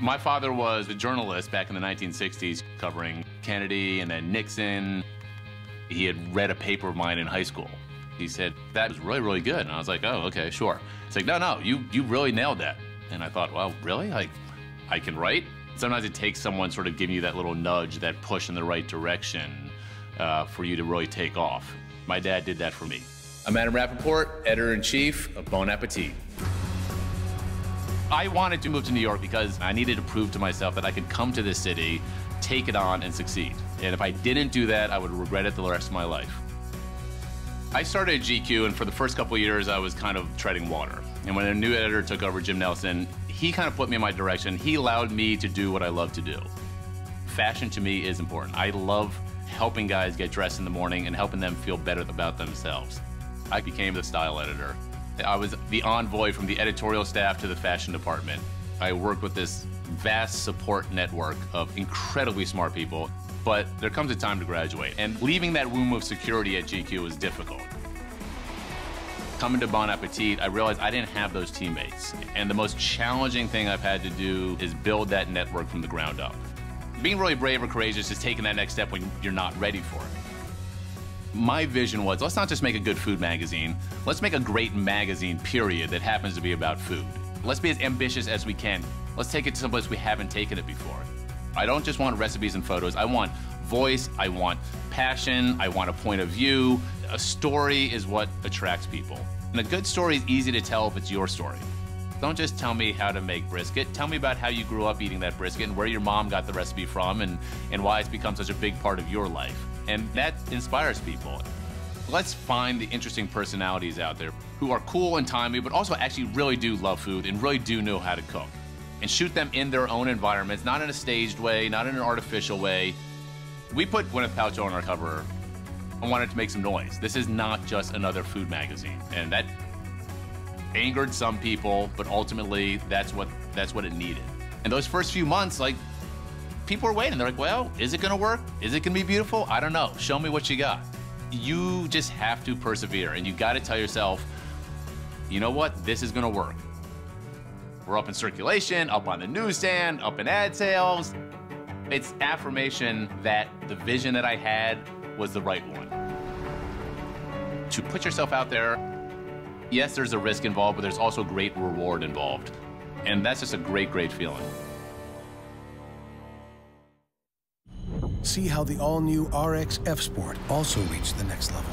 My father was a journalist back in the 1960s covering Kennedy and then Nixon. He had read a paper of mine in high school. He said, that was really, really good. And I was like, oh, okay, sure. It's like, no, you really nailed that. And I thought, well, really? I can write? Sometimes it takes someone sort of giving you that little nudge, that push in the right direction for you to really take off. My dad did that for me. I'm Adam Rapoport, editor-in-chief of Bon Appetit. I wanted to move to New York because I needed to prove to myself that I could come to this city, take it on, and succeed. And if I didn't do that, I would regret it the rest of my life. I started at GQ, and for the first couple of years, I was kind of treading water. And when a new editor took over, Jim Nelson, he kind of put me in my direction. He allowed me to do what I love to do. Fashion to me is important. I love helping guys get dressed in the morning and helping them feel better about themselves. I became the style editor. I was the envoy from the editorial staff to the fashion department. I worked with this vast support network of incredibly smart people, but there comes a time to graduate, and leaving that womb of security at GQ was difficult. Coming to Bon Appetit, I realized I didn't have those teammates, and the most challenging thing I've had to do is build that network from the ground up. Being really brave or courageous is taking that next step when you're not ready for it. My vision was, let's not just make a good food magazine, let's make a great magazine, period, that happens to be about food. Let's be as ambitious as we can. Let's take it to someplace we haven't taken it before. I don't just want recipes and photos, I want voice, I want passion, I want a point of view. A story is what attracts people. And a good story is easy to tell if it's your story. Don't just tell me how to make brisket, tell me about how you grew up eating that brisket and where your mom got the recipe from and why it's become such a big part of your life. And that inspires people. Let's find the interesting personalities out there who are cool and timely, but also actually really do love food and really do know how to cook. And shoot them in their own environments, not in a staged way, not in an artificial way. We put Gwyneth Paltrow on our cover. I wanted to make some noise. This is not just another food magazine. And that angered some people, but ultimately that's what it needed. And those first few months, like, people are waiting. They're like, well, is it gonna work? Is it gonna be beautiful? I don't know. Show me what you got. You just have to persevere, and you gotta tell yourself, you know what? This is gonna work. We're up in circulation, up on the newsstand, up in ad sales. It's affirmation that the vision that I had was the right one. To put yourself out there, yes, there's a risk involved, but there's also great reward involved. And that's just a great, great feeling. See how the all-new RX F Sport also reached the next level.